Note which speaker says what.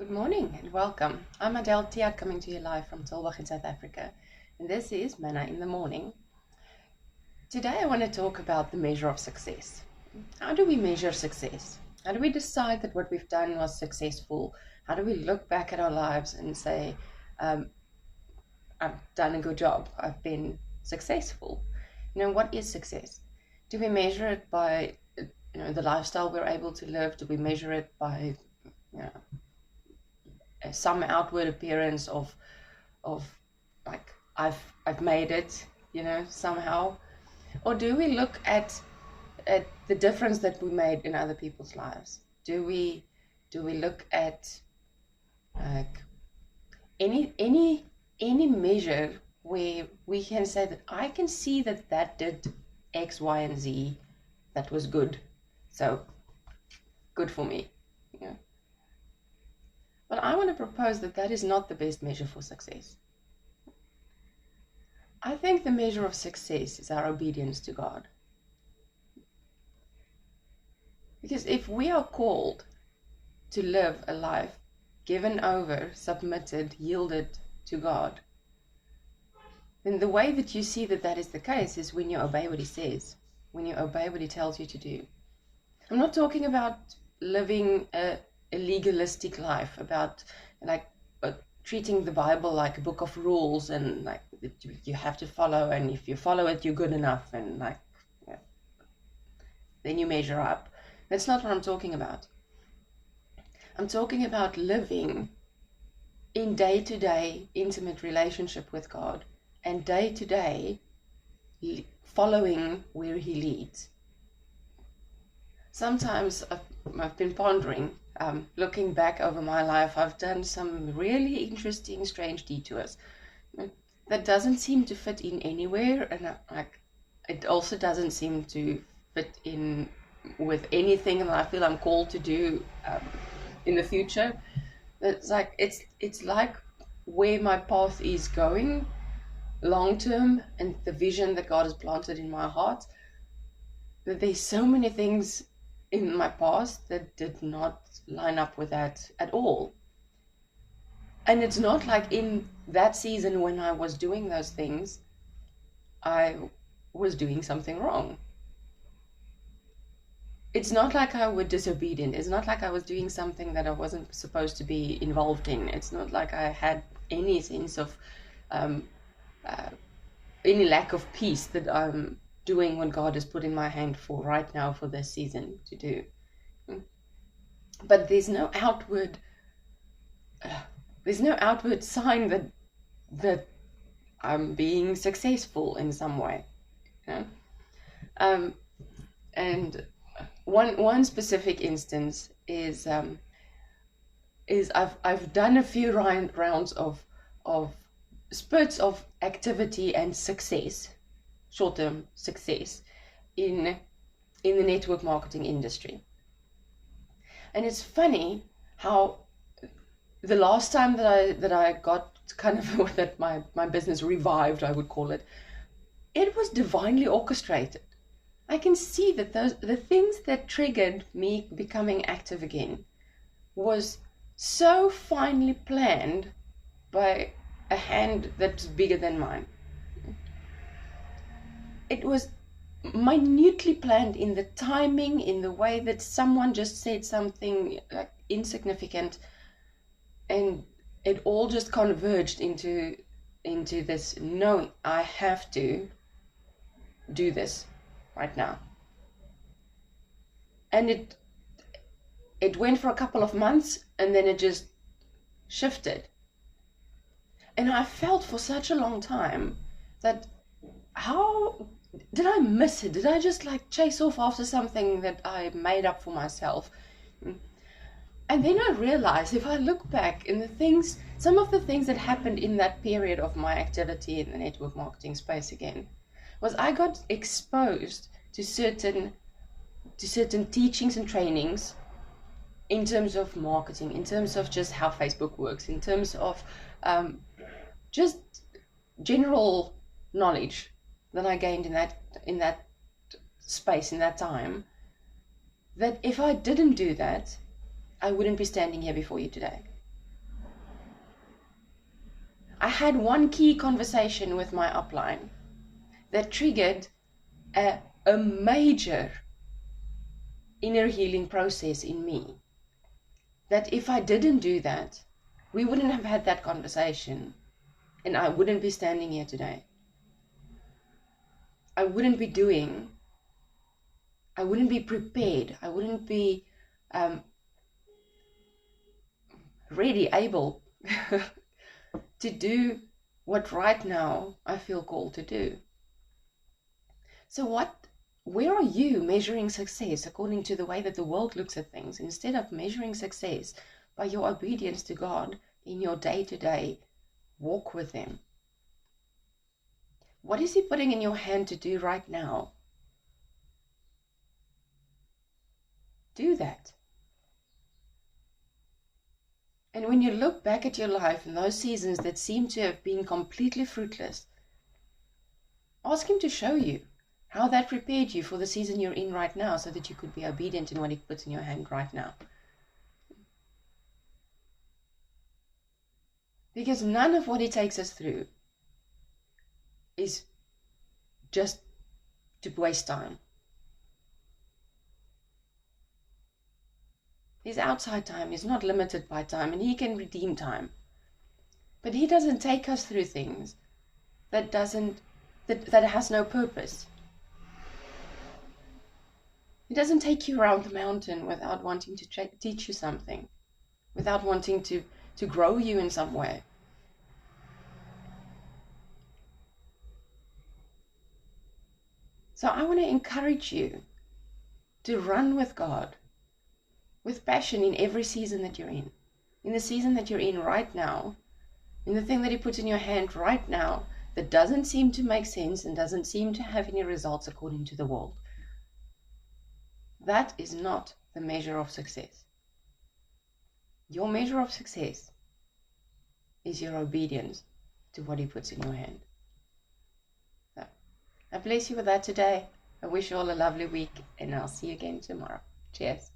Speaker 1: Good morning and welcome. I'm Adele Tia coming to you live from Tilburg in South Africa, and this is Manna in the Morning. Today I want to talk about the measure of success. How do we measure success? How do we decide that what we've done was successful? How do we look back at our lives and say, I've done a good job, I've been successful? What is success? Do we measure it by the lifestyle we're able to live? Do we measure it by some outward appearance of like I've made it, somehow? Or do we look at the difference that we made in other people's lives? Do we look at like any measure where we can say that I can see that did X, Y, and Z, that was good, so good for me? But I want to propose that is not the best measure for success. I think the measure of success is our obedience to God. Because if we are called to live a life given over, submitted, yielded to God, then the way that you see that is the case is when you obey what He says, when you obey what He tells you to do. I'm not talking about living a legalistic life, about treating the Bible like a book of rules and like you have to follow, and if you follow it you're good enough, and then you measure up. That's not what I'm talking about. I'm talking about living in day-to-day intimate relationship with God, and day-to-day following where He leads. Sometimes I've been pondering, looking back over my life, I've done some really interesting, strange detours that doesn't seem to fit in anywhere, and it also doesn't seem to fit in with anything that I feel I'm called to do in the future. It's like where my path is going long term, and the vision that God has planted in my heart, that there's so many things in my past that did not line up with that at all. And it's not like in that season when I was doing those things, I was doing something wrong. It's not like I was disobedient. It's not like I was doing something that I wasn't supposed to be involved in. It's not like I had any sense of any lack of peace that I'm doing what God has put in my hand for right now for this season to do. But there's no outward sign that I'm being successful in some way. And one specific instance is I've done a few rounds of spurts of activity and success, short-term success in the network marketing industry. And it's funny how the last time that I got kind of that my business revived, I would call it, it was divinely orchestrated. I can see that the things that triggered me becoming active again was so finely planned by a hand that's bigger than mine. It was minutely planned in the timing, in the way that someone just said something like insignificant, and it all just converged into this knowing I have to do this right now. And it went for a couple of months, and then it just shifted. And I felt for such a long time that, how did I miss it? Did I just chase off after something that I made up for myself? And then I realized, if I look back in some of the things that happened in that period of my activity in the network marketing space again, was I got exposed to certain teachings and trainings in terms of marketing, in terms of just how Facebook works, in terms of just general knowledge that I gained in that space, in that time, that if I didn't do that, I wouldn't be standing here before you today. I had one key conversation with my upline that triggered a major inner healing process in me. That if I didn't do that, we wouldn't have had that conversation, and I wouldn't be standing here today. I wouldn't be prepared, I wouldn't be ready, able to do what right now I feel called to do. So where are you measuring success according to the way that the world looks at things, instead of measuring success by your obedience to God in your day-to-day walk with Him? What is He putting in your hand to do right now? Do that. And when you look back at your life in those seasons that seem to have been completely fruitless, ask Him to show you how that prepared you for the season you're in right now, so that you could be obedient in what He puts in your hand right now. Because none of what He takes us through is just to waste time. His outside time is not limited by time, and He can redeem time. But He doesn't take us through things that has no purpose. He doesn't take you around the mountain without wanting to teach you something, without wanting to grow you in some way. So I want to encourage you to run with God, with passion in every season that you're in the season that you're in right now, in the thing that He puts in your hand right now that doesn't seem to make sense and doesn't seem to have any results according to the world. That is not the measure of success. Your measure of success is your obedience to what He puts in your hand. So, I bless you with that today. I wish you all a lovely week, and I'll see you again tomorrow. Cheers.